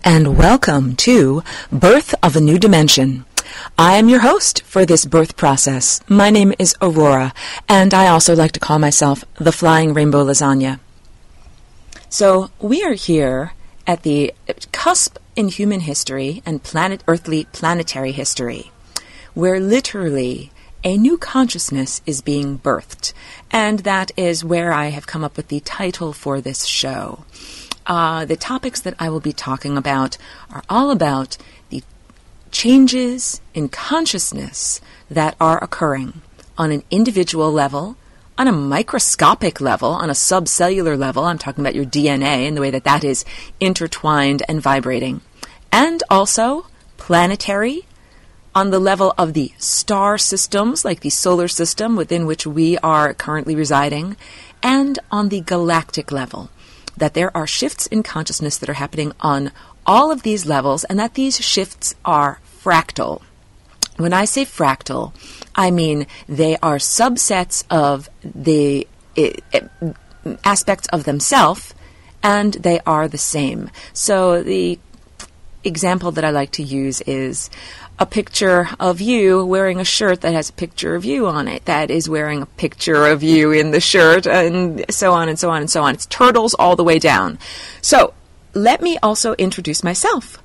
and welcome to Birth of a New Dimension. I am your host for this birth process. My name is Aurora, and I also like to call myself the Flying Rainbow Lasagne. So we are here at the cusp in human history and earthly planetary history, where literally a new consciousness is being birthed, and that is where I have come up with the title for this show. The topics that I will be talking about are all about the changes in consciousness that are occurring on an individual level, on a microscopic level, on a subcellular level. I'm talking about your DNA and the way that that is intertwined and vibrating. And also planetary, on the level of the star systems, like the solar system within which we are currently residing, and on the galactic level, that there are shifts in consciousness that are happening on all of these levels, and that these shifts are fractal. When I say fractal, I mean they are subsets of the aspects of themselves, and they are the same. So the example that I like to use is a picture of you wearing a shirt that has a picture of you on it, that is wearing a picture of you in the shirt, and so on and so on and so on. It's turtles all the way down. So let me also introduce myself.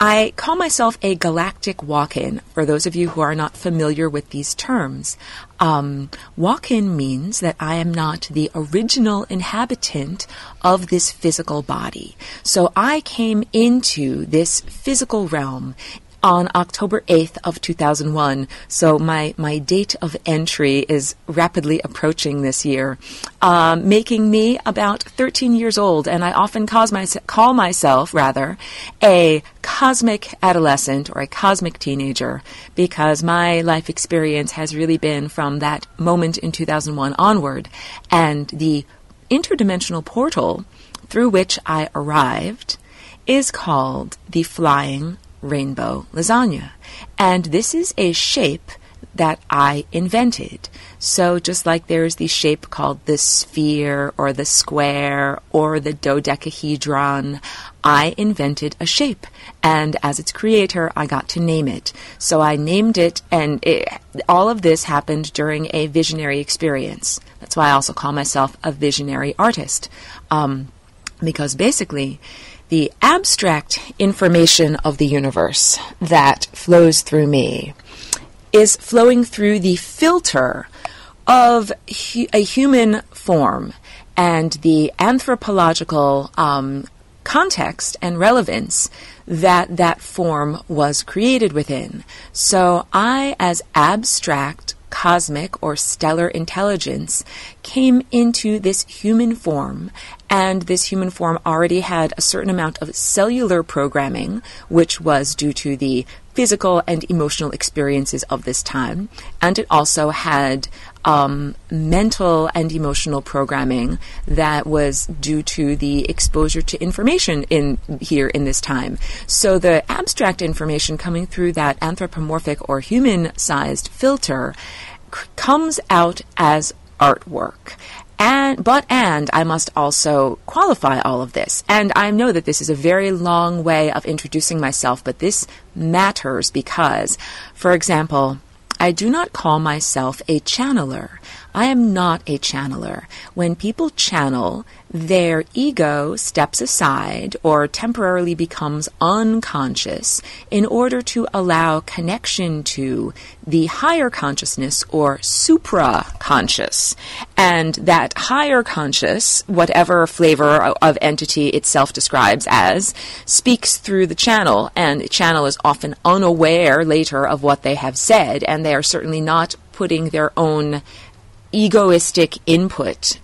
I call myself a galactic walk-in, for those of you who are not familiar with these terms. Walk-in means that I am not the original inhabitant of this physical body. So I came into this physical realm on October 8th of 2001, so my date of entry is rapidly approaching this year, making me about 13 years old, and I often call myself a cosmic adolescent or a cosmic teenager, because my life experience has really been from that moment in 2001 onward, and the interdimensional portal through which I arrived is called the Flying Rainbow Lasagne. And this is a shape that I invented. So just like there's the shape called the sphere or the square or the dodecahedron, I invented a shape. And as its creator, I got to name it. So I named it, and all of this happened during a visionary experience. That's why I also call myself a visionary artist. Because basically, the abstract information of the universe that flows through me is flowing through the filter of a human form and the anthropological context and relevance that that form was created within. So I, as abstract cosmic or stellar intelligence, came into this human form, and this human form already had a certain amount of cellular programming, which was due to the physical and emotional experiences of this time, and it also had mental and emotional programming that was due to the exposure to information in this time. So the abstract information coming through that anthropomorphic or human-sized filter comes out as artwork. And I must also qualify all of this. And I know that this is a very long way of introducing myself, but this matters because, for example, I do not call myself a channeler. I am not a channeler. When people channel, their ego steps aside or temporarily becomes unconscious in order to allow connection to the higher consciousness or supra-conscious. And that higher conscious, whatever flavor of entity itself describes as, speaks through the channel, and the channel is often unaware later of what they have said, and they are certainly not putting their own egoistic input.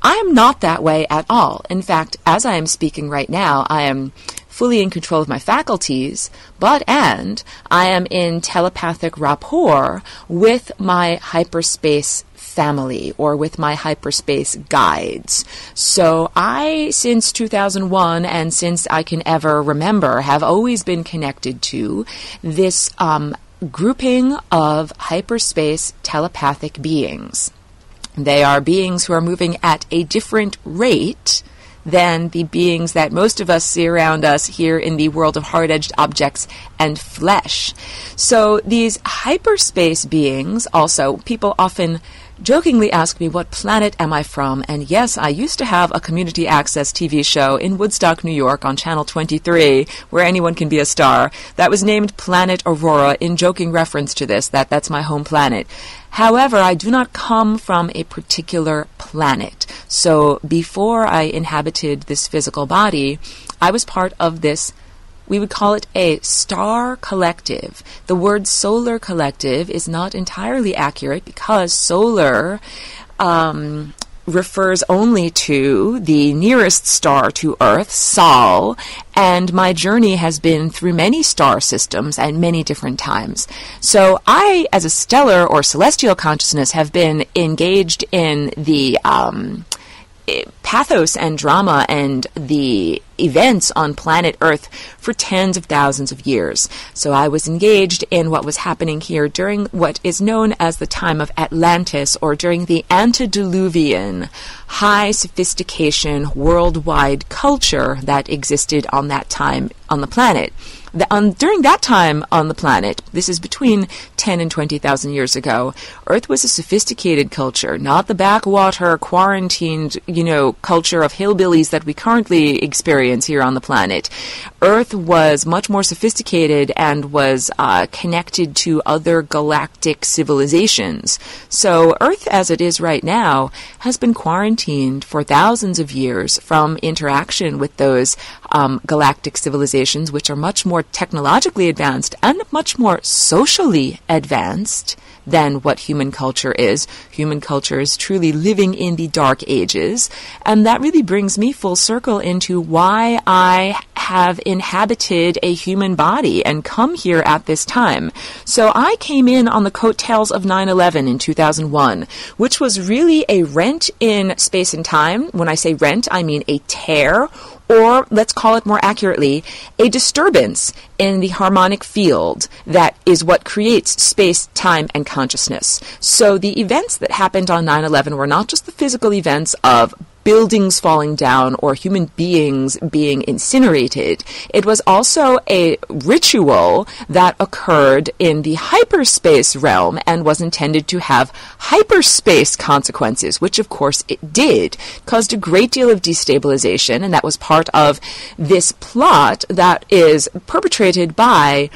I am not that way at all. In fact, as I am speaking right now, I am fully in control of my faculties, and I am in telepathic rapport with my hyperspace family or with my hyperspace guides. So I, since 2001 and since I can ever remember, have always been connected to this grouping of hyperspace telepathic beings. They are beings who are moving at a different rate than the beings that most of us see around us here in the world of hard-edged objects and flesh. So these hyperspace beings also, people often jokingly ask me, what planet am I from? And yes, I used to have a community access TV show in Woodstock, New York on Channel 23, where anyone can be a star. That was named Planet Aurora in joking reference to this, that's my home planet. However, I do not come from a particular planet. So before I inhabited this physical body, I was part of this, we would call it a star collective. The word solar collective is not entirely accurate because solar refers only to the nearest star to Earth, Sol, and my journey has been through many star systems at many different times. So I, as a stellar or celestial consciousness, have been engaged in the pathos and drama and the events on planet Earth for tens of thousands of years. So I was engaged in what was happening here during what is known as the time of Atlantis, or during the antediluvian high sophistication worldwide culture that existed on that time on the planet. During that time on the planet, this is between 10 and 20,000 years ago, Earth was a sophisticated culture, not the backwater, quarantined, culture of hillbillies that we currently experience here on the planet. Earth was much more sophisticated and was connected to other galactic civilizations. So Earth, as it is right now, has been quarantined for thousands of years from interaction with those galactic civilizations, which are much more technologically advanced and much more socially advanced than what human culture is. Human culture is truly living in the dark ages, and that really brings me full circle into why I have inhabited a human body and come here at this time. So I came in on the coattails of 9/11 in 2001, which was really a rent in space and time. When I say rent, I mean a tear, or let's call it more accurately, a disturbance in the harmonic field that is what creates space, time, and consciousness. So the events that happened on 9/11 were not just the physical events of buildings falling down or human beings being incinerated. It was also a ritual that occurred in the hyperspace realm and was intended to have hyperspace consequences, which of course it did. Caused a great deal of destabilization, and that was part of this plot that is perpetrated by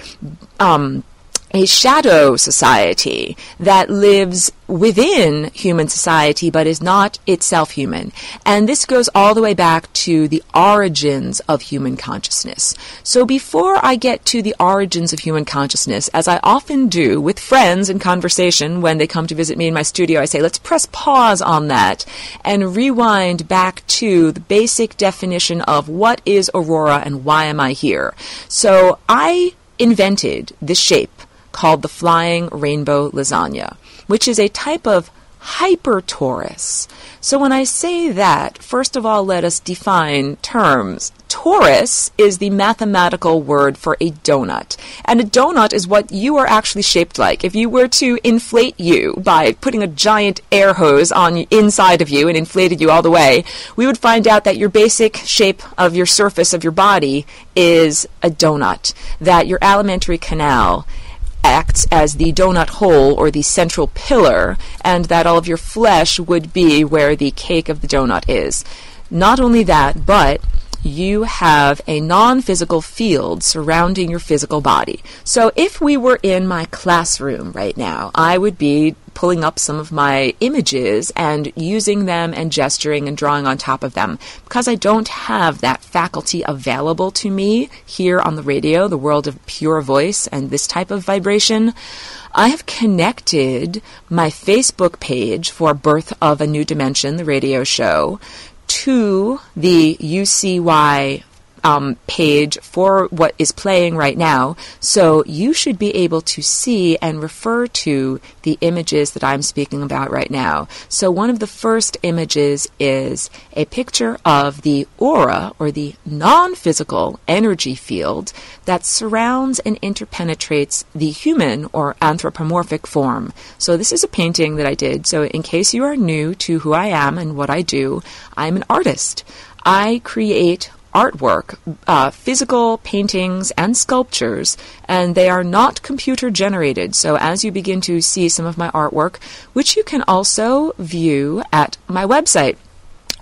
a shadow society that lives within human society but is not itself human. And this goes all the way back to the origins of human consciousness. So before I get to the origins of human consciousness, as I often do with friends in conversation when they come to visit me in my studio, I say, let's press pause on that and rewind back to the basic definition of what is Aurora and why am I here. So I invented this shape called the flying rainbow lasagna, which is a type of hyper-torus. So when I say that, first of all, let us define terms. Torus is the mathematical word for a donut. And a donut is what you are actually shaped like. If you were to inflate you by putting a giant air hose on inside of you and inflated you all the way, we would find out that your basic shape of your surface of your body is a donut, that your alimentary canal acts as the donut hole or the central pillar, and that all of your flesh would be where the cake of the donut is. Not only that, but you have a non-physical field surrounding your physical body. So if we were in my classroom right now, I would be pulling up some of my images and using them and gesturing and drawing on top of them. Because I don't have that faculty available to me here on the radio, the world of pure voice and this type of vibration, I have connected my Facebook page for Birth of a New Dimension, the radio show, to the UCY page for what is playing right now, so you should be able to see and refer to the images that I'm speaking about right now. So one of the first images is a picture of the aura, or the non-physical energy field that surrounds and interpenetrates the human or anthropomorphic form. So this is a painting that I did. So in case you are new to who I am and what I do, I'm an artist. I create artwork, physical paintings and sculptures, and they are not computer generated. So as you begin to see some of my artwork, which you can also view at my website.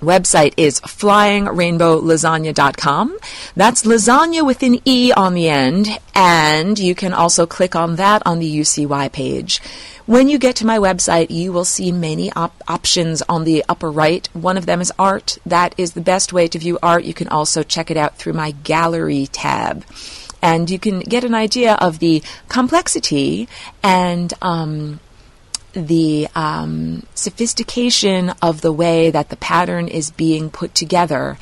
Website is flyingrainbowlasagna.com. That's lasagna with an E on the end, and you can also click on that on the UCY page. When you get to my website, you will see many options on the upper right. One of them is art. That is the best way to view art. You can also check it out through my gallery tab. And you can get an idea of the complexity and the sophistication of the way that the pattern is being put together.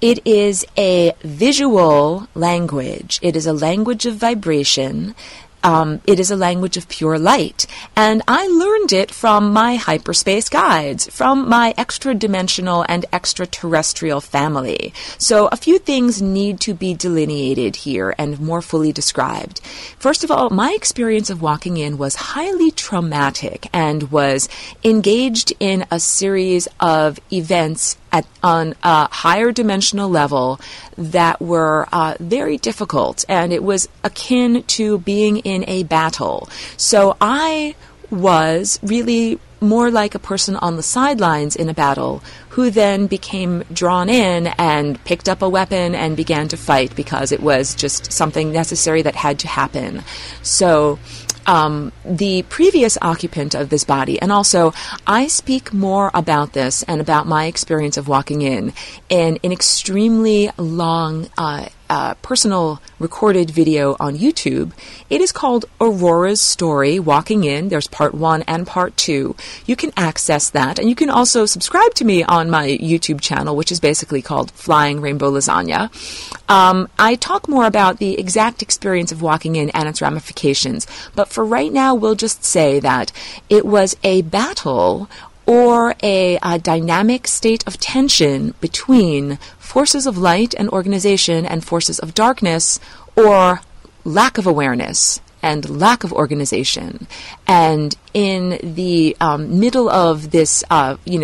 It is a visual language. It is a language of vibration. It is a language of pure light. And I learned it from my hyperspace guides, from my extra-dimensional and extraterrestrial family. So a few things need to be delineated here and more fully described. First of all, my experience of walking in was highly traumatic and was engaged in a series of events on a higher dimensional level that were very difficult, and it was akin to being in a battle. So I was really more like a person on the sidelines in a battle who then became drawn in and picked up a weapon and began to fight because it was just something necessary that had to happen. So the previous occupant of this body, and also I speak more about this and about my experience of walking in an extremely long personal recorded video on YouTube. It is called Aurora's Story, Walking In. There's part 1 and part 2. You can access that, and you can also subscribe to me on my YouTube channel, which is basically called Flying Rainbow Lasagna. I talk more about the exact experience of walking in and its ramifications, but for right now, we'll just say that it was a battle or a dynamic state of tension between forces of light and organization and forces of darkness, or lack of awareness and lack of organization. And in the middle of this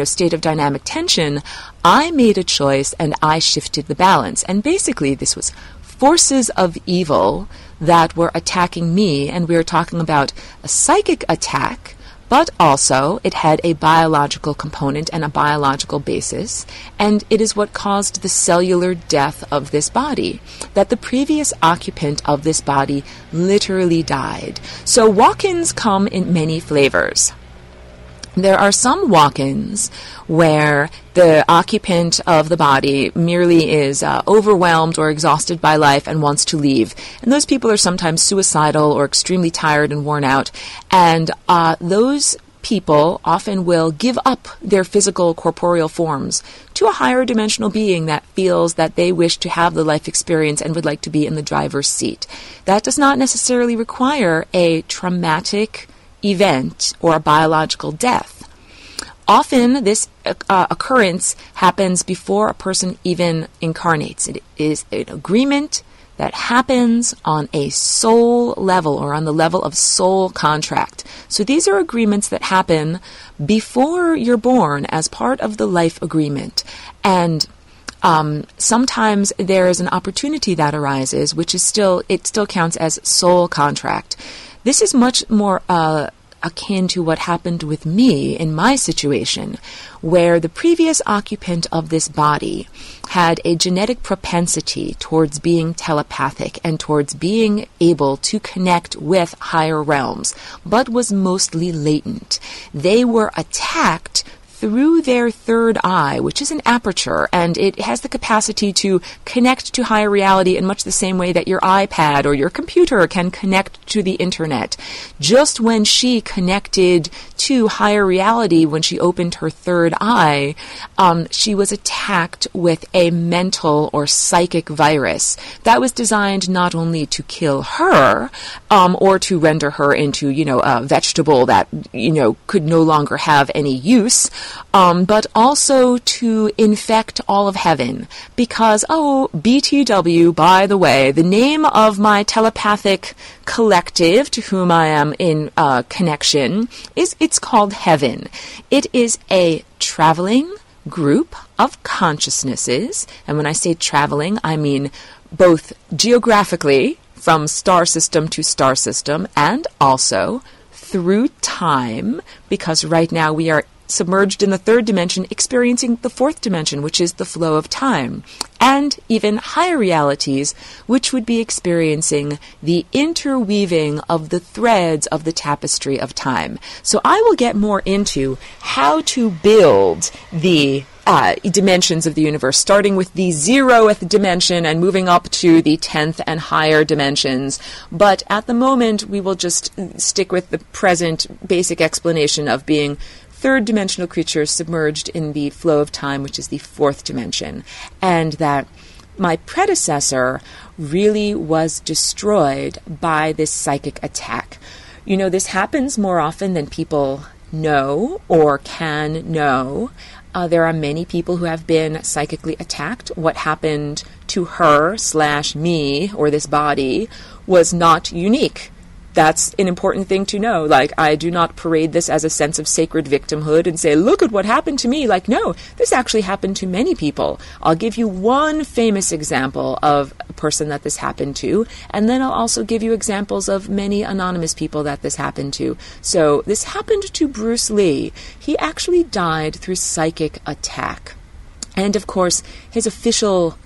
state of dynamic tension, I made a choice and I shifted the balance. And basically this was forces of evil that were attacking me, and we were talking about a psychic attack, but also it had a biological component and a biological basis, and it is what caused the cellular death of this body, that the previous occupant of this body literally died. So walk-ins come in many flavors. There are some walk-ins where the occupant of the body merely is overwhelmed or exhausted by life and wants to leave. And those people are sometimes suicidal or extremely tired and worn out. And those people often will give up their physical corporeal forms to a higher dimensional being that feels that they wish to have the life experience and would like to be in the driver's seat. That does not necessarily require a traumatic event or a biological death. Often this occurrence happens before a person even incarnates. It is an agreement that happens on a soul level or on the level of soul contract. So these are agreements that happen before you're born as part of the life agreement. And sometimes there is an opportunity that arises, which is still counts as soul contract. This is much more akin to what happened with me in my situation, where the previous occupant of this body had a genetic propensity towards being telepathic and towards being able to connect with higher realms, but was mostly latent. They were attacked through their third eye, which is an aperture, and it has the capacity to connect to higher reality in much the same way that your iPad or your computer can connect to the internet. Just when she connected to higher reality, when she opened her third eye, she was attacked with a mental or psychic virus that was designed not only to kill her, or to render her into, a vegetable that, could no longer have any use, but also to infect all of heaven. Because, BTW, by the way, the name of my telepathic collective to whom I am in connection it's called Heaven. It is a traveling group of consciousnesses. And when I say traveling, I mean both geographically from star system to star system and also through time, because right now we are submerged in the third dimension, experiencing the fourth dimension, which is the flow of time, and even higher realities, which would be experiencing the interweaving of the threads of the tapestry of time. So I will get more into how to build the dimensions of the universe, starting with the 0th dimension and moving up to the 10th and higher dimensions. But at the moment, we will just stick with the present basic explanation of being third dimensional creatures submerged in the flow of time, which is the fourth dimension. And that my predecessor really was destroyed by this psychic attack. You know, this happens more often than people know or can know. There are many people who have been psychically attacked. What happened to her/me or this body was not unique. That's an important thing to know. Like, I do not parade this as a sense of sacred victimhood and say, look at what happened to me. Like, no, this actually happened to many people. I'll give you one famous example of a person that this happened to, and then I'll also give you examples of many anonymous people that this happened to. So this happened to Bruce Lee. He actually died through psychic attack. And of course, his official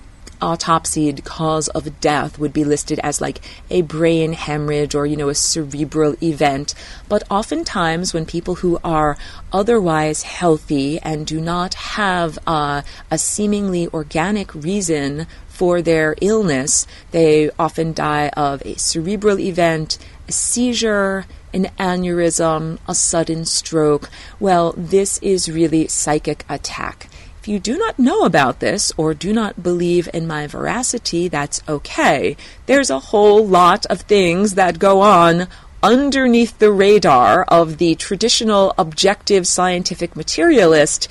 autopsied cause of death would be listed as like a brain hemorrhage or, a cerebral event. But oftentimes when people who are otherwise healthy and do not have a seemingly organic reason for their illness, they often die of a cerebral event, a seizure, an aneurysm, a sudden stroke. Well, this is really psychic attack. If you do not know about this or do not believe in my veracity, that's okay. There's a whole lot of things that go on underneath the radar of the traditional objective scientific materialist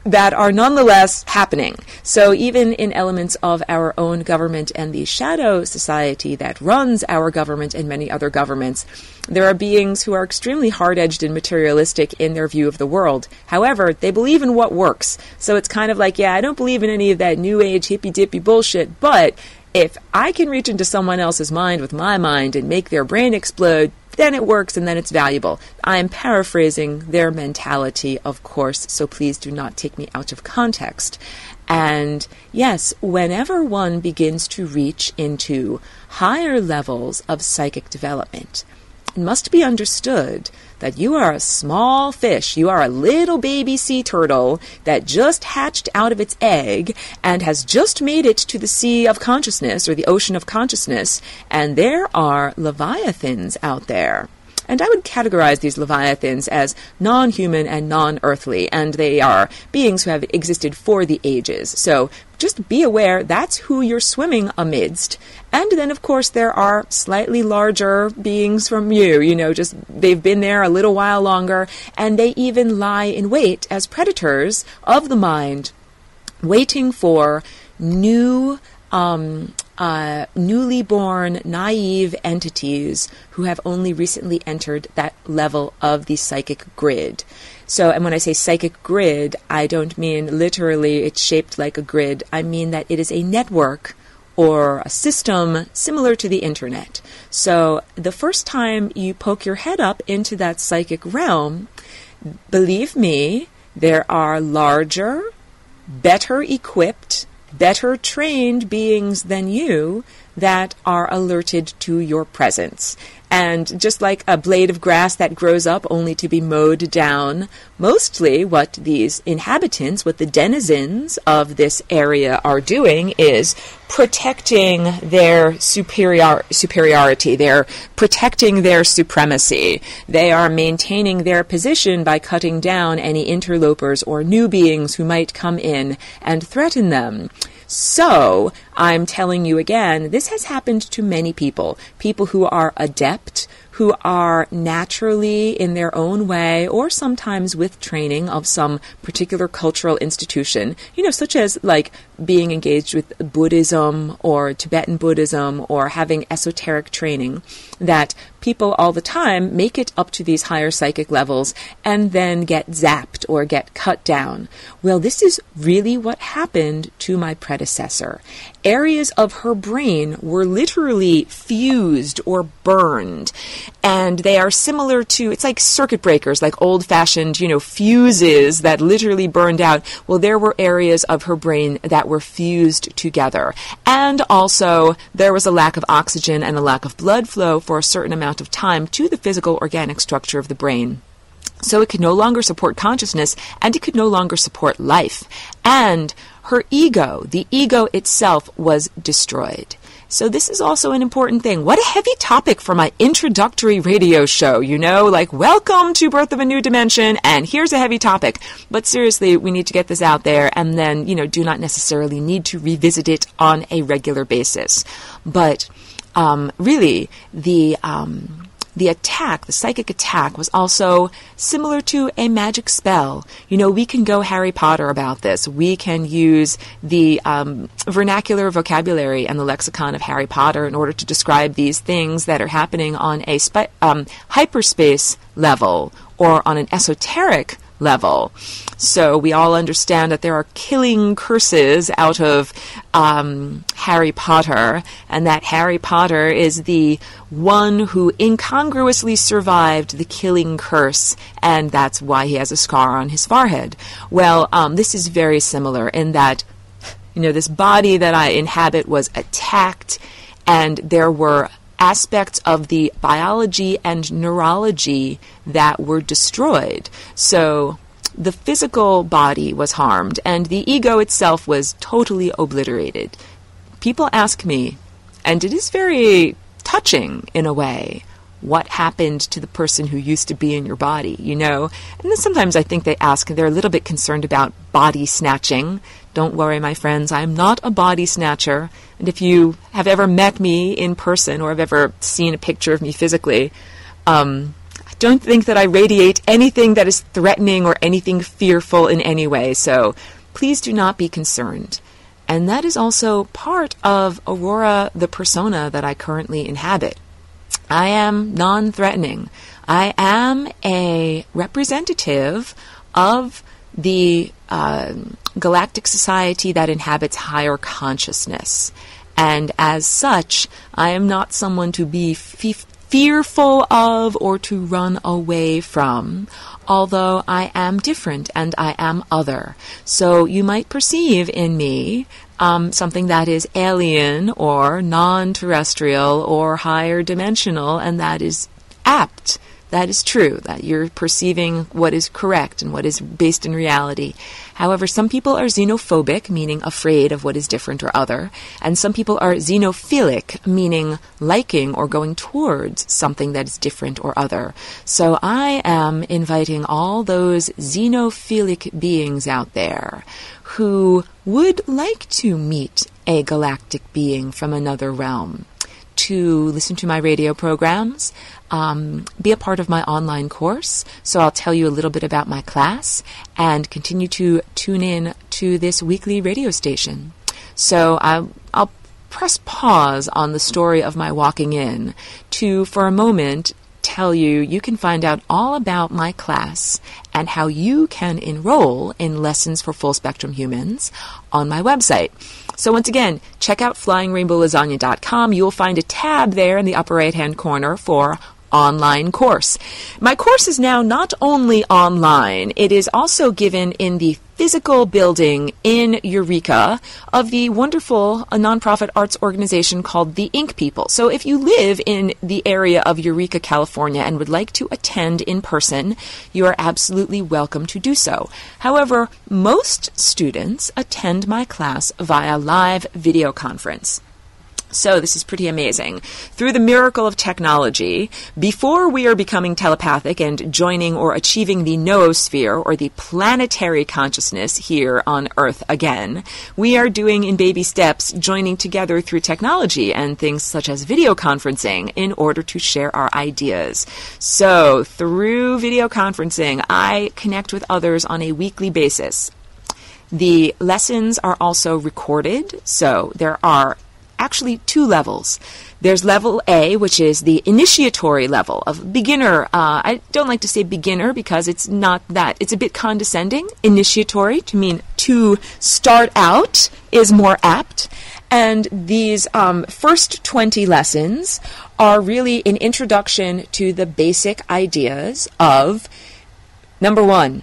that are nonetheless happening. So even in elements of our own government and the shadow society that runs our government and many other governments, there are beings who are extremely hard-edged and materialistic in their view of the world. However, they believe in what works. So it's kind of like, yeah, I don't believe in any of that new age hippy-dippy bullshit, but if I can reach into someone else's mind with my mind and make their brain explode, then it works and then it's valuable. I am paraphrasing their mentality, of course, so please do not take me out of context. And yes, whenever one begins to reach into higher levels of psychic development, it must be understood that you are a small fish. You are a little baby sea turtle that just hatched out of its egg and has just made it to the sea of consciousness or the ocean of consciousness. And there are leviathans out there. And I would categorize these leviathans as non-human and non-earthly, and they are beings who have existed for the ages. So just be aware that's who you're swimming amidst. And then, of course, there are slightly larger beings from you, just they've been there a little while longer, and they even lie in wait as predators of the mind, waiting for newly born, naive entities who have only recently entered that level of the psychic grid. So, and when I say psychic grid, I don't mean literally it's shaped like a grid. I mean that it is a network or a system similar to the internet. So the first time you poke your head up into that psychic realm, believe me, there are larger, better equipped, better trained beings than you that are alerted to your presence. And just like a blade of grass that grows up only to be mowed down, mostly what these inhabitants, what the denizens of this area are doing is protecting their superiority. They're protecting their supremacy. They are maintaining their position by cutting down any interlopers or new beings who might come in and threaten them. So, I'm telling you again, this has happened to many people who are adept, who are naturally in their own way, or sometimes with training of some particular cultural institution, such as like being engaged with Buddhism or Tibetan Buddhism or having esoteric training, that people all the time make it up to these higher psychic levels and then get zapped or get cut down. Well, this is really what happened to my predecessor. Areas of her brain were literally fused or burned, and they are similar to, it's like circuit breakers, like old-fashioned, fuses that literally burned out. Well, there were areas of her brain that were fused together. And also, there was a lack of oxygen and a lack of blood flow for a certain amount of time to the physical organic structure of the brain. So it could no longer support consciousness, and it could no longer support life. And her ego, the ego itself, was destroyed. So this is also an important thing. What a heavy topic for my introductory radio show, like welcome to Birth of a New Dimension, and here's a heavy topic. But seriously, we need to get this out there, and then, do not necessarily need to revisit it on a regular basis. But really, the attack, the psychic attack, was also similar to a magic spell. We can go Harry Potter about this. We can use the vernacular vocabulary and the lexicon of Harry Potter in order to describe these things that are happening on a hyperspace level or on an esoteric level. So we all understand that there are killing curses out of Harry Potter, and that Harry Potter is the one who incongruously survived the killing curse, and that's why he has a scar on his forehead. Well, this is very similar in that, this body that I inhabit was attacked, and there were aspects of the biology and neurology that were destroyed. So the physical body was harmed, and the ego itself was totally obliterated. People ask me, and it is very touching in a way, what happened to the person who used to be in your body, And then sometimes I think they ask, they're a little bit concerned about body snatching. Don't worry, my friends, I am not a body snatcher. And if you have ever met me in person or have ever seen a picture of me physically, I don't think that I radiate anything that is threatening or anything fearful in any way. So please do not be concerned. And that is also part of Aurora, the persona that I currently inhabit. I am non-threatening. I am a representative of the galactic society that inhabits higher consciousness. And as such, I am not someone to be fearful of or to run away from, although I am different and I am other. So you might perceive in me something that is alien or non-terrestrial or higher dimensional, and that is apt. That is true, that you're perceiving what is correct and what is based in reality. However, some people are xenophobic, meaning afraid of what is different or other, and some people are xenophilic, meaning liking or going towards something that is different or other. So I am inviting all those xenophilic beings out there who would like to meet a galactic being from another realm to listen to my radio programs, be a part of my online course. So I'll tell you a little bit about my class and continue to tune in to this weekly radio station. So I'll press pause on the story of my walking in to, for a moment, tell you you can find out all about my class and how you can enroll in Lessons for Full Spectrum Humans on my website. So once again, check out flyingrainbowlasagna.com. You will find a tab there in the upper right-hand corner for online course. My course is now not only online, it is also given in the physical building in Eureka of the wonderful nonprofit arts organization called the Ink People. So if you live in the area of Eureka, California, and would like to attend in person, you are absolutely welcome to do so. However, most students attend my class via live video conference. So this is pretty amazing. Through the miracle of technology, before we are becoming telepathic and joining or achieving the noosphere, or the planetary consciousness here on Earth again, we are doing in baby steps, joining together through technology and things such as video conferencing in order to share our ideas. So through video conferencing, I connect with others on a weekly basis. The lessons are also recorded, so there are actually two levels. There's level A, which is the initiatory level of beginner. I don't like to say beginner because it's not that. It's a bit condescending. Initiatory, to mean to start out, is more apt. And these first 20 lessons are really an introduction to the basic ideas of, number one,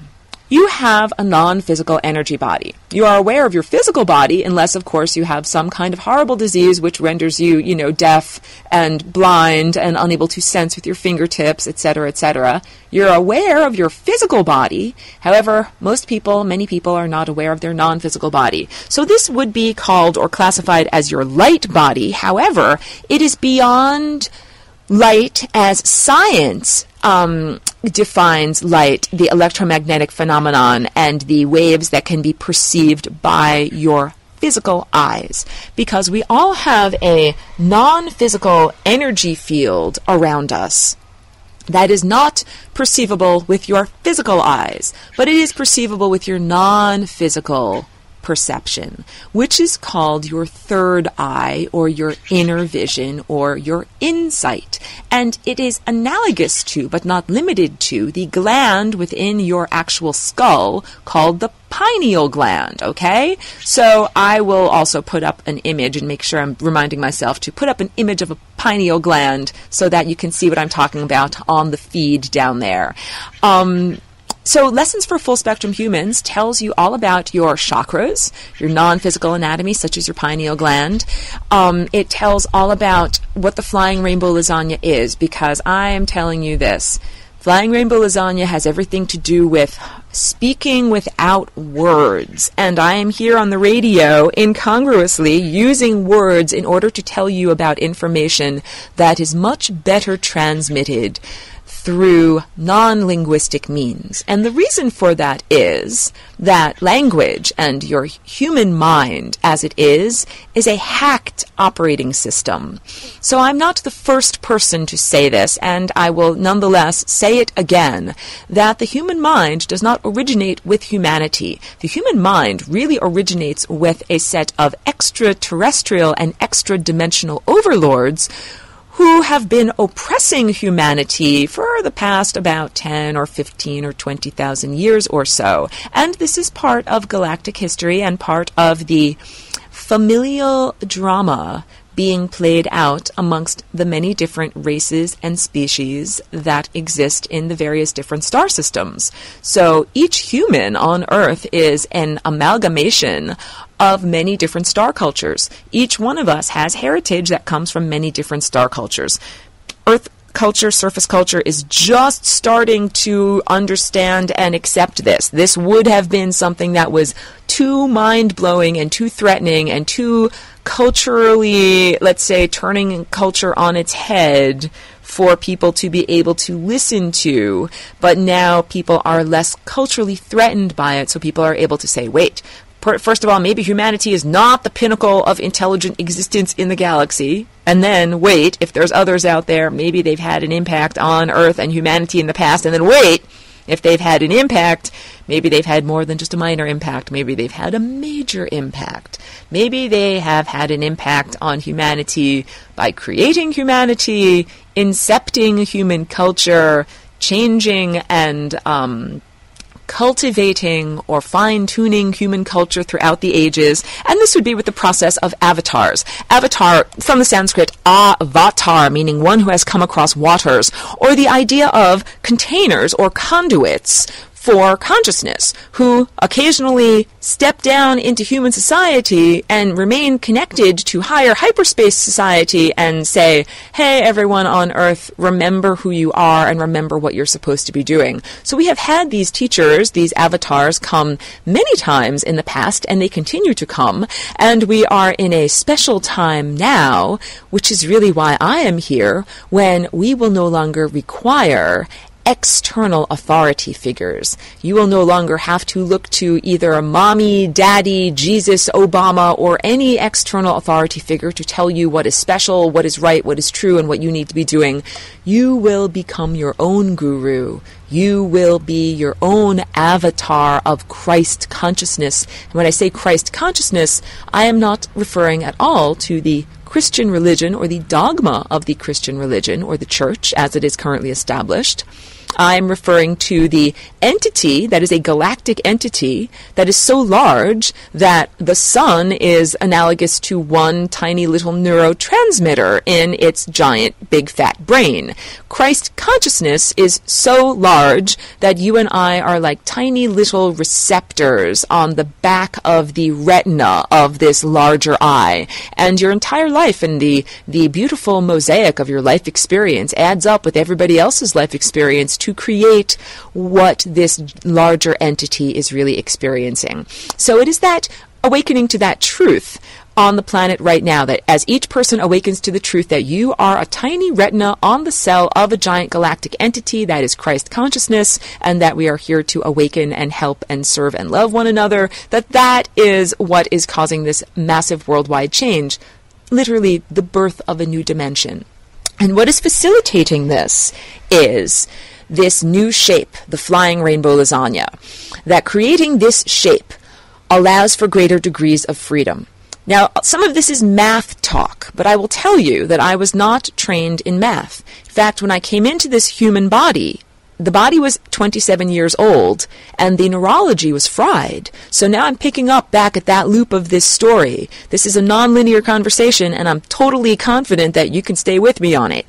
you have a non-physical energy body. You are aware of your physical body unless, of course, you have some kind of horrible disease which renders you, deaf and blind and unable to sense with your fingertips, etc., etc. You're aware of your physical body. However, many people are not aware of their non-physical body. So this would be called or classified as your light body. However, it is beyond light as science defines light, the electromagnetic phenomenon, and the waves that can be perceived by your physical eyes. Because we all have a non-physical energy field around us that is not perceivable with your physical eyes, but it is perceivable with your non-physical perception, which is called your third eye, or your inner vision, or your insight. And it is analogous to, but not limited to, the gland within your actual skull called the pineal gland, okay? So I will also put up an image and make sure I'm reminding myself to put up an image of a pineal gland so that you can see what I'm talking about on the feed down there. So Lessons for Full Spectrum Humans tells you all about your chakras, your non-physical anatomy, such as your pineal gland. It tells all about what the Flying Rainbow Lasagna is, because I am telling you this. Flying Rainbow Lasagna has everything to do with speaking without words. And I am here on the radio incongruously using words in order to tell you about information that is much better transmitted through non-linguistic means. And the reason for that is that language and your human mind as it is a hacked operating system. So I'm not the first person to say this, and I will nonetheless say it again, that the human mind does not originate with humanity. The human mind really originates with a set of extraterrestrial and extra-dimensional overlords who have been oppressing humanity for the past about 10 or 15 or 20,000 years or so. And this is part of galactic history and part of the familial drama being played out amongst the many different races and species that exist in the various different star systems. So each human on Earth is an amalgamation of many different star cultures. Each one of us has heritage that comes from many different star cultures. Earth culture, surface culture, is just starting to understand and accept this. This would have been something that was too mind-blowing and too threatening and too culturally, let's say, turning culture on its head for people to be able to listen to. But now people are less culturally threatened by it, so people are able to say, wait, first of all, maybe humanity is not the pinnacle of intelligent existence in the galaxy. And then, wait, if there's others out there, maybe they've had an impact on Earth and humanity in the past. And then, wait, if they've had an impact, maybe they've had more than just a minor impact. Maybe they've had a major impact. Maybe they have had an impact on humanity by creating humanity, incepting human culture, changing and cultivating or fine-tuning human culture throughout the ages. And this would be with the process of avatars. Avatar, from the Sanskrit, avatar, meaning one who has come across waters, or the idea of containers or conduits for consciousness, who occasionally step down into human society and remain connected to higher hyperspace society and say, hey, everyone on Earth, remember who you are and remember what you're supposed to be doing. So we have had these teachers, these avatars, come many times in the past, and they continue to come, and we are in a special time now, which is really why I am here, when we will no longer require external authority figures. You will no longer have to look to either mommy, daddy, Jesus, Obama, or any external authority figure to tell you what is special, what is right, what is true, and what you need to be doing. You will become your own guru. You will be your own avatar of Christ consciousness. And when I say Christ consciousness, I am not referring at all to the Christian religion or the dogma of the Christian religion or the church as it is currently established. I'm referring to the entity that is a galactic entity that is so large that the sun is analogous to one tiny little neurotransmitter in its giant big fat brain. Christ consciousness is so large that you and I are like tiny little receptors on the back of the retina of this larger eye. And your entire life and the beautiful mosaic of your life experience adds up with everybody else's life experience to create what this larger entity is really experiencing. So it is that awakening to that truth on the planet right now, that as each person awakens to the truth that you are a tiny retina on the cell of a giant galactic entity that is Christ consciousness, and that we are here to awaken and help and serve and love one another, that is what is causing this massive worldwide change, literally the birth of a new dimension. And what is facilitating this is this new shape, the flying rainbow lasagna, that creating this shape allows for greater degrees of freedom. Now, some of this is math talk, but I will tell you that I was not trained in math. In fact, when I came into this human body, the body was 27 years old, and the neurology was fried. So now I'm picking up back at that loop of this story. This is a nonlinear conversation, and I'm totally confident that you can stay with me on it.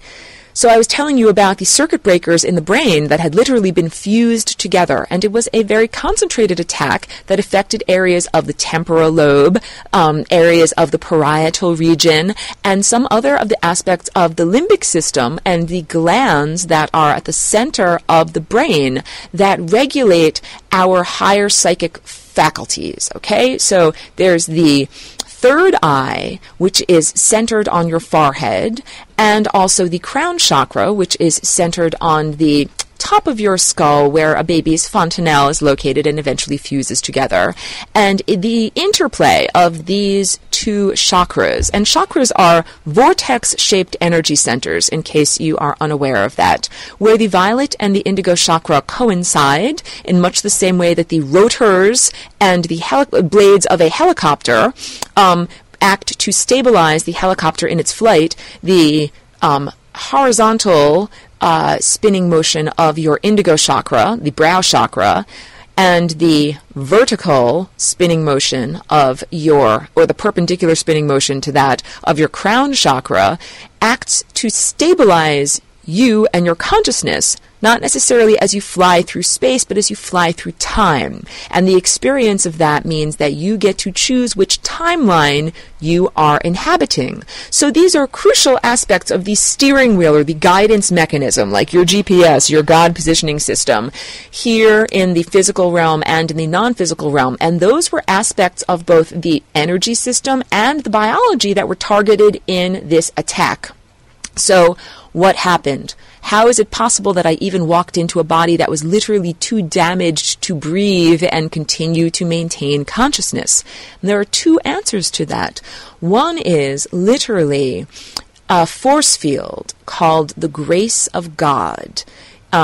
So I was telling you about the circuit breakers in the brain that had literally been fused together, and it was a very concentrated attack that affected areas of the temporal lobe, areas of the parietal region, and some other of the aspects of the limbic system and the glands that are at the center of the brain that regulate our higher psychic faculties. Okay, so there's the third eye, which is centered on your forehead, and also the crown chakra, which is centered on the top of your skull where a baby's fontanelle is located and eventually fuses together. And the interplay of these two chakras, and chakras are vortex-shaped energy centers, in case you are unaware of that, where the violet and the indigo chakra coincide in much the same way that the rotors and the blades of a helicopter act to stabilize the helicopter in its flight. The horizontal spinning motion of your indigo chakra, the brow chakra, and the vertical spinning motion of or the perpendicular spinning motion to that of your crown chakra acts to stabilize you and your consciousness, not necessarily as you fly through space, but as you fly through time. And the experience of that means that you get to choose which timeline you are inhabiting. So these are crucial aspects of the steering wheel or the guidance mechanism, like your GPS, your God positioning system, here in the physical realm and in the non-physical realm. And those were aspects of both the energy system and the biology that were targeted in this attack. So what happened? How is it possible that I even walked into a body that was literally too damaged to breathe and continue to maintain consciousness? And there are two answers to that. One is literally a force field called the grace of God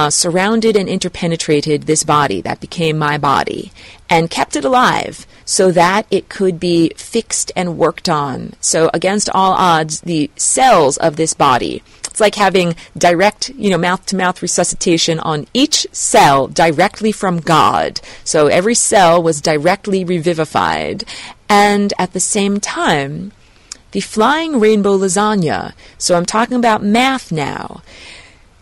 surrounded and interpenetrated this body that became my body and kept it alive so that it could be fixed and worked on. So against all odds, the cells of this body, it's like having direct, mouth-to-mouth resuscitation on each cell directly from God. So every cell was directly revivified. And at the same time, the flying rainbow lasagna, so I'm talking about math now,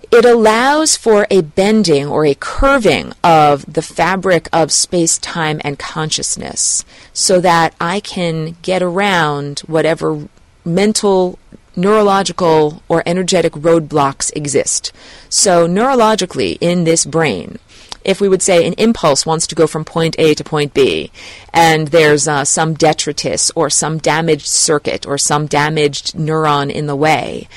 It allows for a bending or a curving of the fabric of space, time, and consciousness so that I can get around whatever mental, neurological, or energetic roadblocks exist. So neurologically, in this brain, if we would say an impulse wants to go from point A to point B, and there's some detritus or some damaged circuit or some damaged neuron in the way,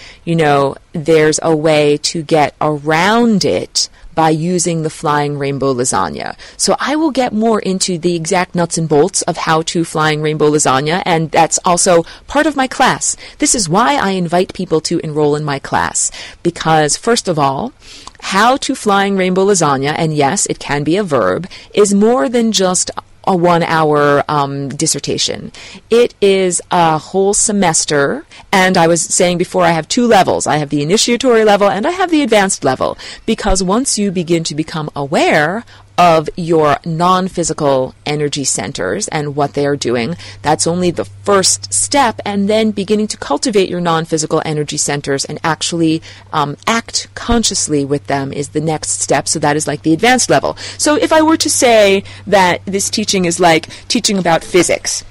there's a way to get around it by using the flying rainbow lasagna. So I will get more into the exact nuts and bolts of how to flying rainbow lasagna, and that's also part of my class. This is why I invite people to enroll in my class, because first of all, how to flying rainbow lasagna, and yes, it can be a verb, is more than just a 1-hour dissertation. It is a whole semester, and I was saying before, I have 2 levels. I have the initiatory level and I have the advanced level, because once you begin to become aware of your non-physical energy centers and what they are doing, that's only the first step, and then beginning to cultivate your non-physical energy centers and actually act consciously with them is the next step. So that is like the advanced level. So if I were to say that this teaching is like teaching about physics,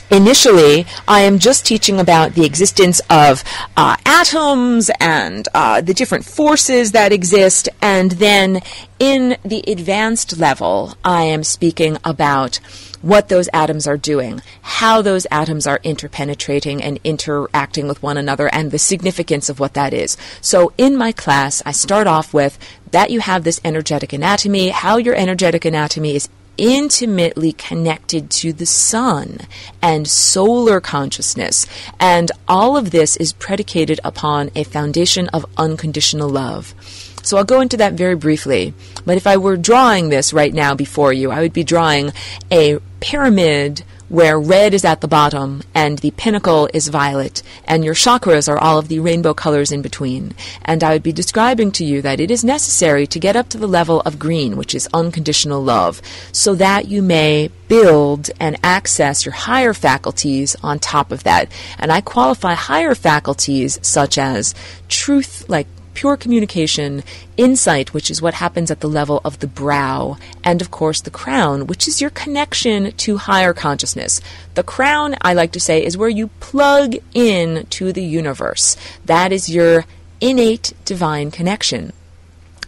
initially, I am just teaching about the existence of atoms and the different forces that exist, and then in the advanced level, I am speaking about what those atoms are doing, how those atoms are interpenetrating and interacting with one another, and the significance of what that is. So in my class, I start off with that you have this energetic anatomy, how your energetic anatomy is intimately connected to the sun and solar consciousness. And all of this is predicated upon a foundation of unconditional love. So I'll go into that very briefly. But if I were drawing this right now before you, I would be drawing a pyramid where red is at the bottom and the pinnacle is violet, and your chakras are all of the rainbow colors in between. And I would be describing to you that it is necessary to get up to the level of green, which is unconditional love, so that you may build and access your higher faculties on top of that. And I qualify higher faculties such as truth, like pure communication, insight, which is what happens at the level of the brow, and of course the crown, which is your connection to higher consciousness. The crown, I like to say, is where you plug in to the universe. That is your innate divine connection.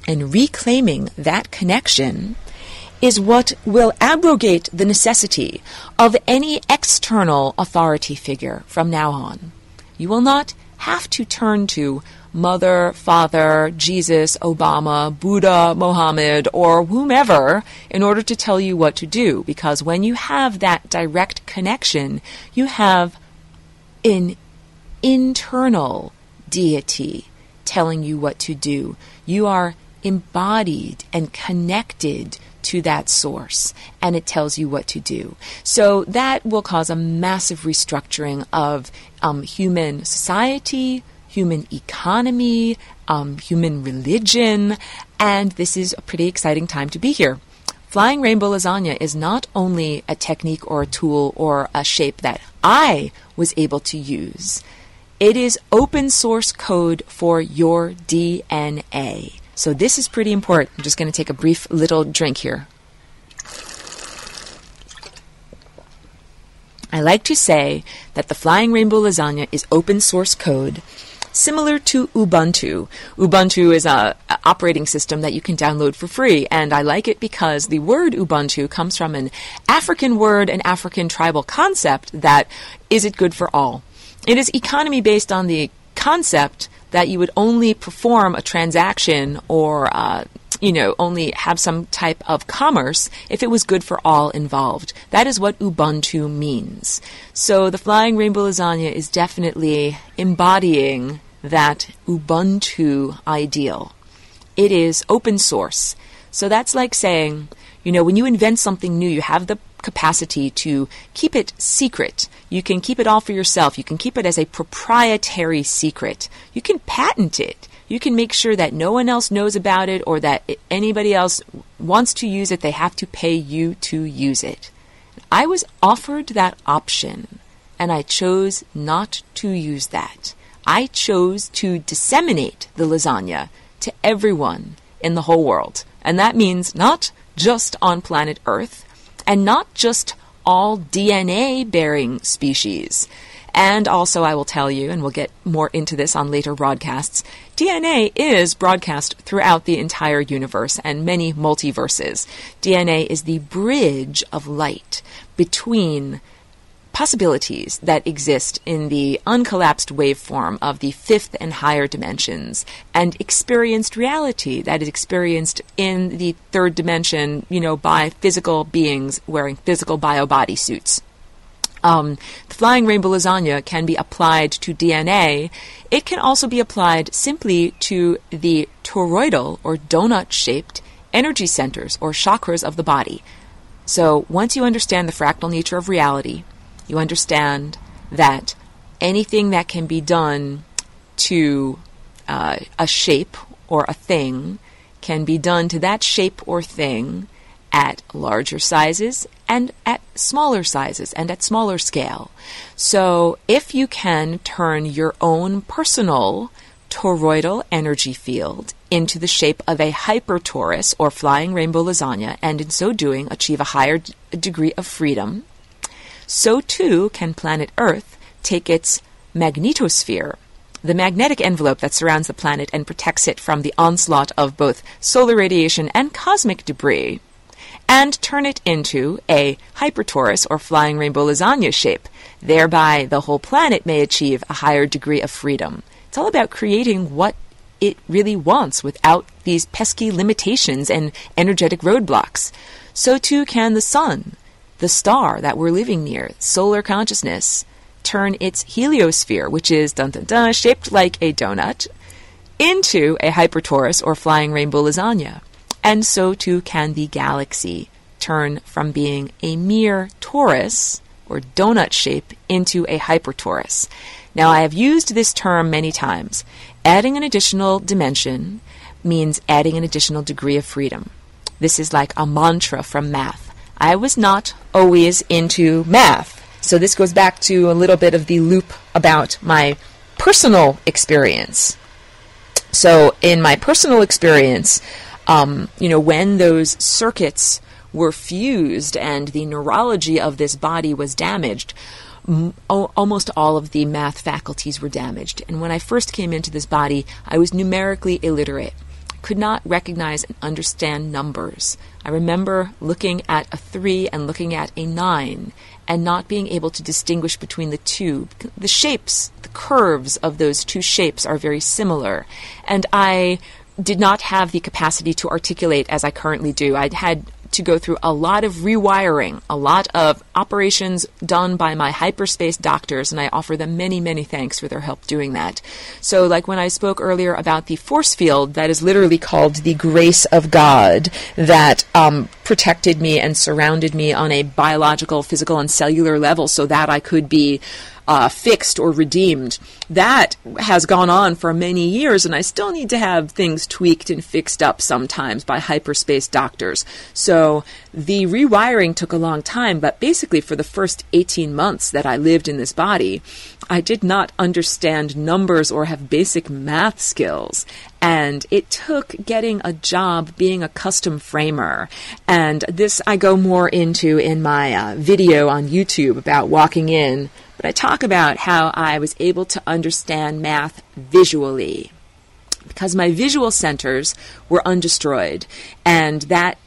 And reclaiming that connection is what will abrogate the necessity of any external authority figure from now on. You will not have to turn to Mother, Father, Jesus, Obama, Buddha, Mohammed, or whomever in order to tell you what to do. Because when you have that direct connection, you have an internal deity telling you what to do. You are embodied and connected to that source, and it tells you what to do. So that will cause a massive restructuring of human society, human economy, human religion, and this is a pretty exciting time to be here. Flying Rainbow Lasagna is not only a technique or a tool or a shape that I was able to use. It is open source code for your DNA. So this is pretty important. I'm just going to take a brief little drink here. I like to say that the Flying Rainbow Lasagna is open source code, similar to Ubuntu. Ubuntu is an operating system that you can download for free, and I like it because the word Ubuntu comes from an African word, an African tribal concept that is it good for all. It is economy based on the concept that you would only perform a transaction or only have some type of commerce if it was good for all involved. That is what Ubuntu means. So the Flying Rainbow Lasagna is definitely embodying that Ubuntu ideal. It is open source. So that's like saying, when you invent something new, you have the capacity to keep it secret. You can keep it all for yourself. You can keep it as a proprietary secret. You can patent it. You can make sure that no one else knows about it, or that anybody else wants to use it, they have to pay you to use it. I was offered that option, and I chose not to use that. I chose to disseminate the lasagna, to everyone in the whole world. And that means not just on planet Earth, and not just all DNA-bearing species. And also, I will tell you, and we'll get more into this on later broadcasts, DNA is broadcast throughout the entire universe and many multiverses. DNA is the bridge of light between possibilities that exist in the uncollapsed waveform of the fifth and higher dimensions and experienced reality that is experienced in the third dimension, by physical beings wearing physical bio-body suits. The flying rainbow lasagna can be applied to DNA. It can also be applied simply to the toroidal or donut-shaped energy centers or chakras of the body. So once you understand the fractal nature of reality, you understand that anything that can be done to a shape or a thing can be done to that shape or thing at larger sizes and at smaller sizes and at smaller scale. So if you can turn your own personal toroidal energy field into the shape of a hypertorus or flying rainbow lasagna, and in so doing achieve a higher degree of freedom, so too can planet Earth take its magnetosphere, the magnetic envelope that surrounds the planet and protects it from the onslaught of both solar radiation and cosmic debris, and turn it into a hypertorus or flying rainbow lasagna shape. Thereby, the whole planet may achieve a higher degree of freedom. It's all about creating what it really wants without these pesky limitations and energetic roadblocks. So too can the sun, the star that we're living near, solar consciousness, turn its heliosphere, which is shaped like a donut, into a hypertorus or flying rainbow lasagna. And so too can the galaxy turn from being a mere torus or donut shape into a hypertorus. Now, I have used this term many times. Adding an additional dimension means adding an additional degree of freedom. This is like a mantra from math. I was not always into math, so this goes back to a little bit of the loop about my personal experience. So in my personal experience, when those circuits were fused and the neurology of this body was damaged, almost all of the math faculties were damaged. And when I first came into this body, I was numerically illiterate. Could not recognize and understand numbers. I remember looking at a 3 and looking at a 9 and not being able to distinguish between the two. The shapes, the curves of those two shapes are very similar. And I did not have the capacity to articulate as I currently do. I'd had to go through a lot of rewiring, a lot of operations done by my hyperspace doctors, and I offer them many, many thanks for their help doing that. So like when I spoke earlier about the force field that is literally called the grace of God that protected me and surrounded me on a biological, physical, and cellular level so that I could be fixed or redeemed. That has gone on for many years, and I still need to have things tweaked and fixed up sometimes by hyperspace doctors. So the rewiring took a long time, but basically for the first 18 months that I lived in this body, I did not understand numbers or have basic math skills. And it took getting a job being a custom framer. And this I go more into in my video on YouTube about walking in. But I talk about how I was able to understand math visually because my visual centers were undestroyed. And that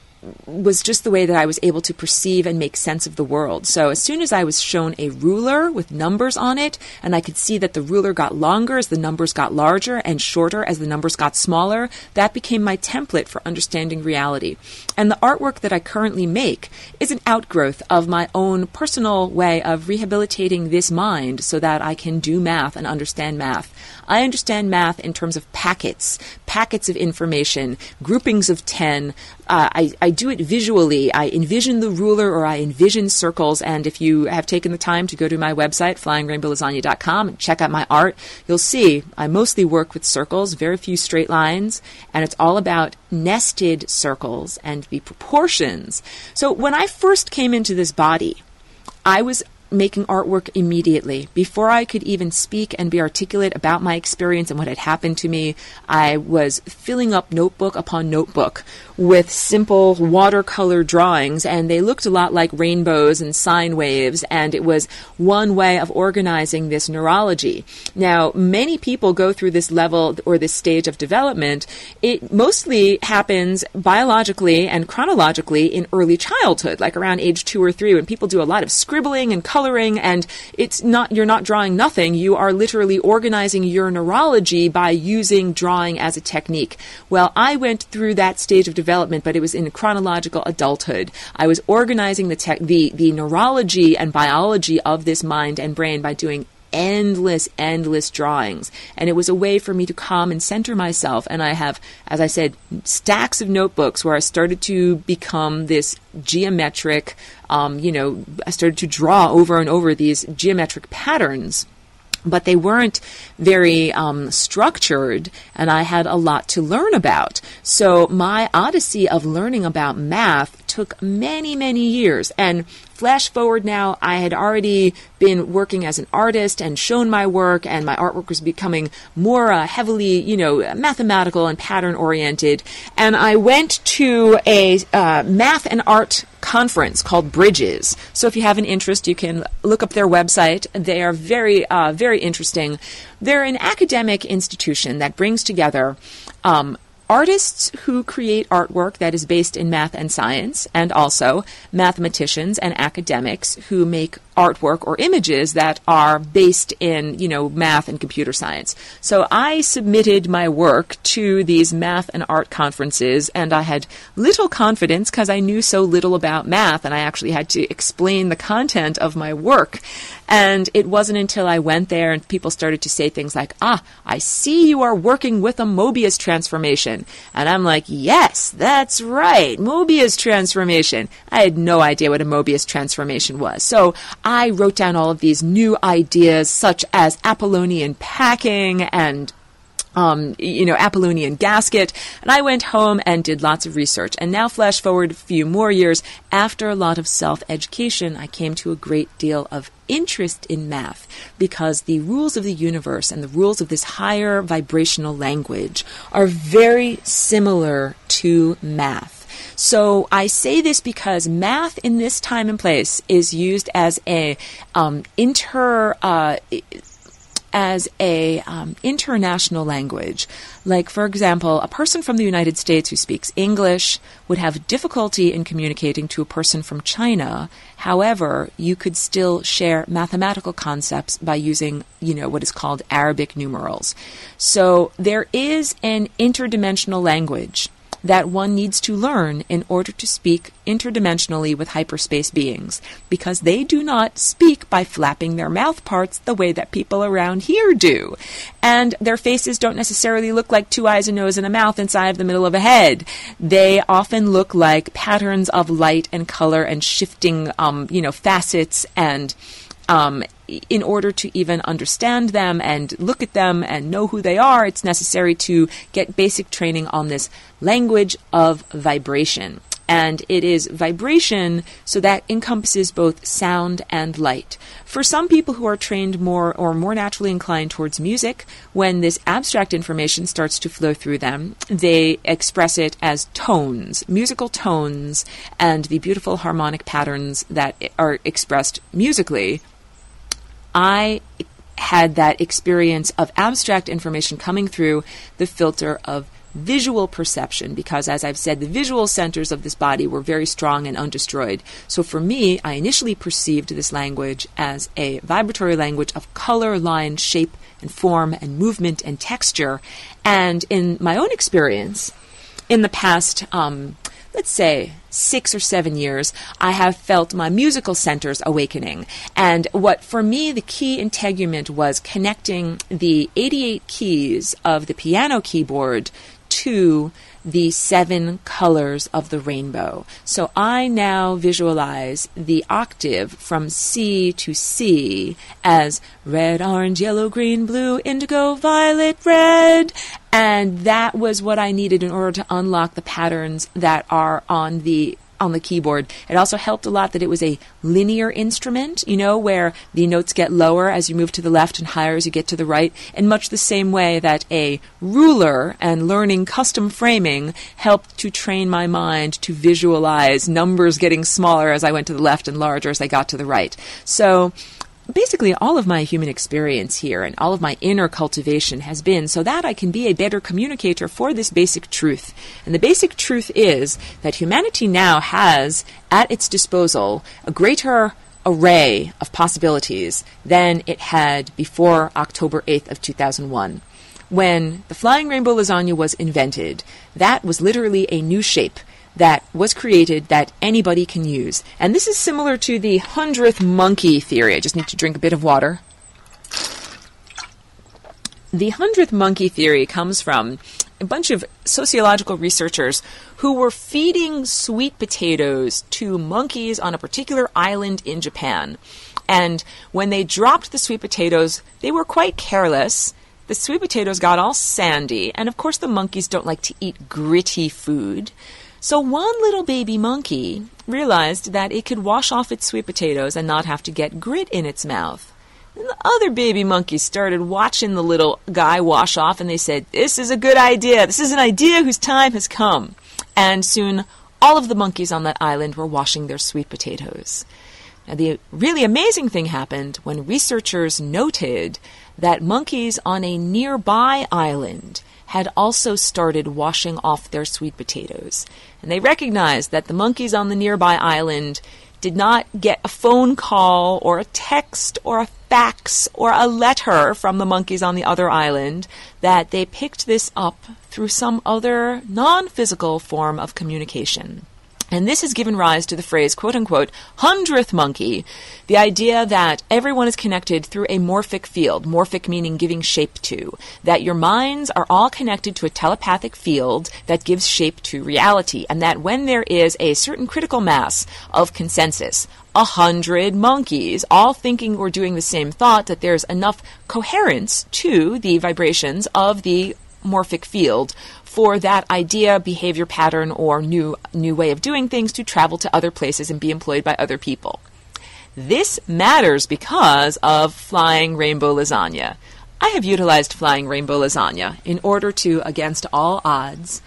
was just the way that I was able to perceive and make sense of the world. So as soon as I was shown a ruler with numbers on it, and I could see that the ruler got longer as the numbers got larger and shorter as the numbers got smaller, that became my template for understanding reality. And the artwork that I currently make is an outgrowth of my own personal way of rehabilitating this mind so that I can do math and understand math. I understand math in terms of packets of information, groupings of 10. I do it visually. I envision the ruler or I envision circles. And if you have taken the time to go to my website, flyingrainbowlasagna.com, and check out my art, you'll see I mostly work with circles, very few straight lines, and it's all about nested circles and the proportions. So when I first came into this body, I was making artwork immediately. Before I could even speak and be articulate about my experience and what had happened to me, I was filling up notebook upon notebook with simple watercolor drawings, and they looked a lot like rainbows and sine waves, and it was one way of organizing this neurology. Now, many people go through this level or this stage of development. It mostly happens biologically and chronologically in early childhood, like around age 2 or 3, when people do a lot of scribbling and coloring, and you're not drawing nothing. You are literally organizing your neurology by using drawing as a technique. Well, I went through that stage of development, but it was in chronological adulthood. I was organizing the neurology and biology of this mind and brain by doing endless drawings. And it was a way for me to calm and center myself. And I have, as I said, stacks of notebooks where I started to become this geometric, I started to draw over and over these geometric patterns. But they weren't very structured, and I had a lot to learn about. So my odyssey of learning about math took many years. And flash forward now, I had already been working as an artist and shown my work, and my artwork was becoming more heavily, mathematical and pattern-oriented. And I went to a math and art conference called Bridges. So if you have an interest, you can look up their website. They are very interesting. They're an academic institution that brings together artists who create artwork that is based in math and science, and also mathematicians and academics who make artwork or images that are based in, math and computer science. So I submitted my work to these math and art conferences, and I had little confidence because I knew so little about math, and I actually had to explain the content of my work. And it wasn't until I went there and people started to say things like, I see you are working with a Mobius transformation. And I'm like, yes, that's right, Mobius transformation. I had no idea what a Mobius transformation was. So I wrote down all of these new ideas, such as Apollonian packing and Apollonian gasket. And I went home and did lots of research. And now flash forward a few more years. After a lot of self-education, I came to a great deal of interest in math, because the rules of the universe and the rules of this higher vibrational language are very similar to math. So I say this because math in this time and place is used as a international language. Like, for example, a person from the United States who speaks English would have difficulty in communicating to a person from China. However, you could still share mathematical concepts by using, what is called Arabic numerals. So there is an interdimensional language that one needs to learn in order to speak interdimensionally with hyperspace beings, because they do not speak by flapping their mouth parts the way that people around here do. And their faces don't necessarily look like 2 eyes, a nose, and a mouth inside of the middle of a head. They often look like patterns of light and color and shifting, facets, and in order to even understand them and look at them and know who they are, it's necessary to get basic training on this language of vibration. And it is vibration, so that encompasses both sound and light. For some people who are trained more or more naturally inclined towards music, when this abstract information starts to flow through them, they express it as tones, musical tones, and the beautiful harmonic patterns that are expressed musically. I had that experience of abstract information coming through the filter of visual perception, because, as I've said, the visual centers of this body were very strong and undestroyed. So for me, I initially perceived this language as a vibratory language of color, line, shape, and form, and movement, and texture. And in my own experience, in the past, let's say 6 or 7 years, I have felt my musical centers awakening. And what, for me, the key integument was connecting the 88 keys of the piano keyboard to the 7 colors of the rainbow. So I now visualize the octave from C to C as red, orange, yellow, green, blue, indigo, violet, red. And that was what I needed in order to unlock the patterns that are on the on the keyboard. It also helped a lot that it was a linear instrument, where the notes get lower as you move to the left and higher as you get to the right, in much the same way that a ruler and learning custom framing helped to train my mind to visualize numbers getting smaller as I went to the left and larger as I got to the right. So basically, all of my human experience here and all of my inner cultivation has been so that I can be a better communicator for this basic truth. And the basic truth is that humanity now has at its disposal a greater array of possibilities than it had before October 8th of 2001. When the flying rainbow lasagna was invented, that was literally a new shape that was created that anybody can use. And this is similar to the 100th monkey theory. I just need to drink a bit of water. The 100th monkey theory comes from a bunch of sociological researchers who were feeding sweet potatoes to monkeys on a particular island in Japan. And when they dropped the sweet potatoes, they were quite careless. The sweet potatoes got all sandy, and of course the monkeys don't like to eat gritty food. So one little baby monkey realized that it could wash off its sweet potatoes and not have to get grit in its mouth. And the other baby monkeys started watching the little guy wash off, and they said, "This is a good idea. This is an idea whose time has come." And soon all of the monkeys on that island were washing their sweet potatoes. Now, the really amazing thing happened when researchers noted that monkeys on a nearby island had also started washing off their sweet potatoes. And they recognized that the monkeys on the nearby island did not get a phone call or a text or a fax or a letter from the monkeys on the other island, that they picked this up through some other non-physical form of communication. And this has given rise to the phrase, quote-unquote, 100th monkey, the idea that everyone is connected through a morphic field, morphic meaning giving shape to, that your minds are all connected to a telepathic field that gives shape to reality, and that when there is a certain critical mass of consensus, 100 monkeys all thinking or doing the same thought, that there's enough coherence to the vibrations of the morphic field for that idea, behavior pattern, or new way of doing things to travel to other places and be employed by other people. This matters because of flying rainbow lasagna. I have utilized flying rainbow lasagna in order to, against all odds,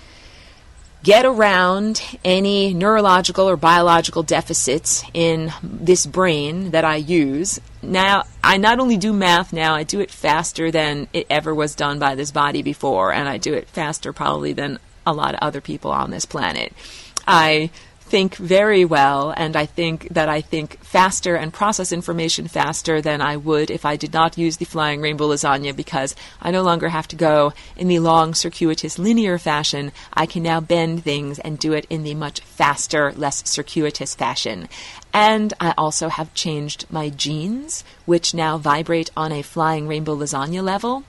get around any neurological or biological deficits in this brain that I use. Now, I not only do math now, I do it faster than it ever was done by this body before, and I do it faster probably than a lot of other people on this planet. I think very well, and I think faster and process information faster than I would if I did not use the flying rainbow lasagna, because I no longer have to go in the long, circuitous, linear fashion. I can now bend things and do it in the much faster, less circuitous fashion. And I also have changed my genes, which now vibrate on a flying rainbow lasagna level.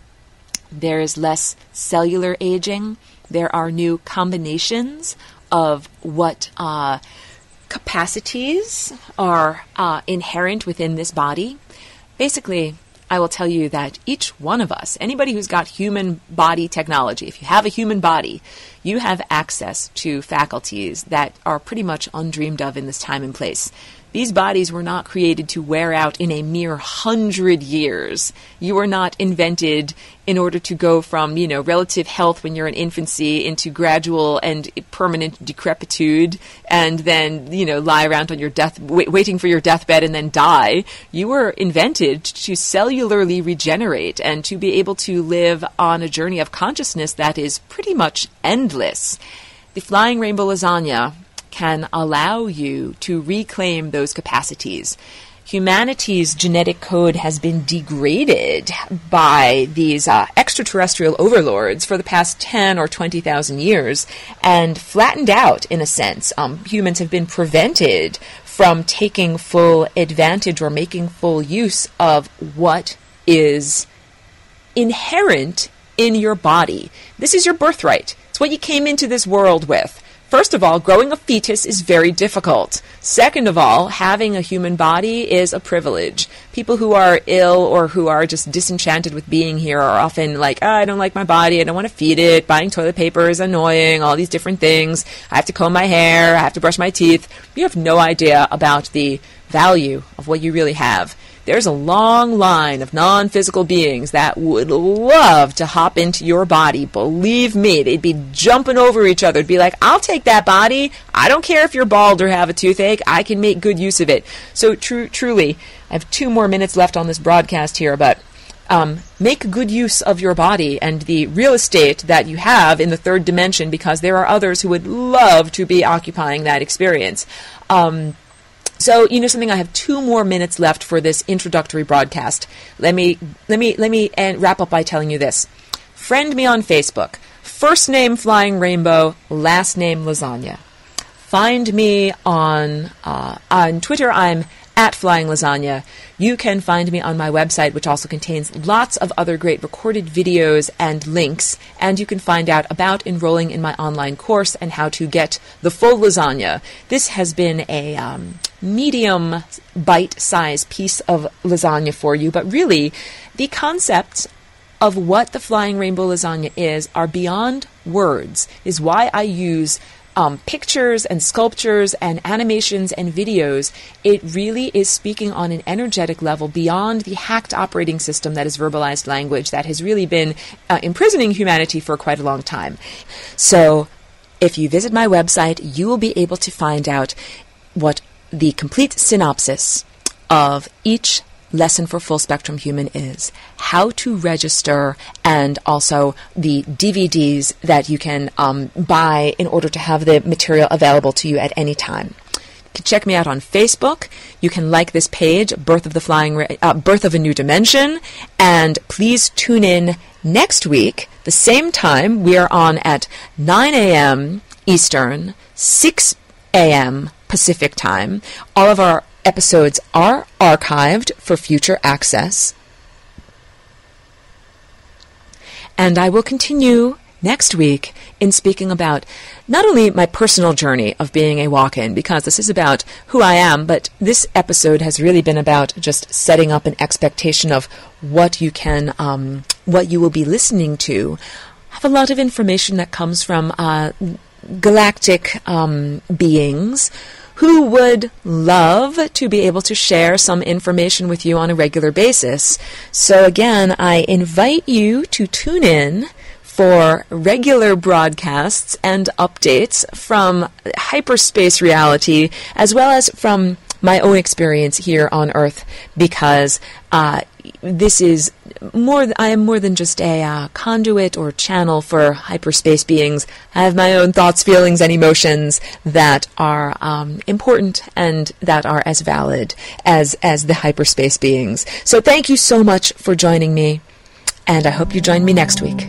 There is less cellular aging. There are new combinations of what capacities are inherent within this body. Basically, I will tell you that each one of us, anybody who's got human body technology, if you have a human body, you have access to faculties that are pretty much undreamed of in this time and place. These bodies were not created to wear out in a mere 100 years. You were not invented in order to go from, relative health when you're in infancy into gradual and permanent decrepitude and then, lie around on your waiting for your deathbed and then die. You were invented to cellularly regenerate and to be able to live on a journey of consciousness that is pretty much endless. The flying rainbow lasagna can allow you to reclaim those capacities. Humanity's genetic code has been degraded by these extraterrestrial overlords for the past 10 or 20,000 years and flattened out, in a sense. Humans have been prevented from taking full advantage or making full use of what is inherent in your body. This is your birthright. It's what you came into this world with. First of all, growing a fetus is very difficult. Second of all, having a human body is a privilege. People who are ill or who are just disenchanted with being here are often like, I don't like my body, I don't want to feed it, buying toilet paper is annoying, all these different things. I have to comb my hair, I have to brush my teeth. You have no idea about the value of what you really have. There's a long line of non-physical beings that would love to hop into your body. Believe me, they'd be jumping over each other. They'd be like, I'll take that body. I don't care if you're bald or have a toothache. I can make good use of it. So truly, I have 2 more minutes left on this broadcast here, but make good use of your body and the real estate that you have in the 3rd dimension, because there are others who would love to be occupying that experience. So, you know something, I have 2 more minutes left for this introductory broadcast. Let me wrap up by telling you this. Friend me on Facebook. First name Flying Rainbow, last name Lasagne. Find me on Twitter. I'm at Flying Lasagne. You can find me on my website, which also contains lots of other great recorded videos and links, and you can find out about enrolling in my online course and how to get the full lasagna. This has been a medium bite-sized piece of lasagna for you, but really the concepts of what the Flying Rainbow Lasagna is are beyond words, is why I use pictures and sculptures and animations and videos. It really is speaking on an energetic level beyond the hacked operating system that is verbalized language that has really been imprisoning humanity for quite a long time. So if you visit my website, you will be able to find out what the complete synopsis of each Lesson for Full Spectrum Human is, how to register, and also the DVDs that you can buy in order to have the material available to you at any time. You can check me out on Facebook. You can like this page, Birth of a New Dimension, and please tune in next week, the same time. We are on at 9 a.m. Eastern, 6 a.m. Pacific time. All of our episodes are archived for future access. And I will continue next week in speaking about not only my personal journey of being a walk-in, because this is about who I am, but this episode has really been about just setting up an expectation of what you can, what you will be listening to. I have a lot of information that comes from galactic beings who would love to be able to share some information with you on a regular basis. So again, I invite you to tune in for regular broadcasts and updates from hyperspace reality, as well as from my own experience here on Earth, because this is I am more than just a conduit or channel for hyperspace beings. I have my own thoughts, feelings, and emotions that are important and that are as valid as the hyperspace beings. So thank you so much for joining me, and I hope you join me next week.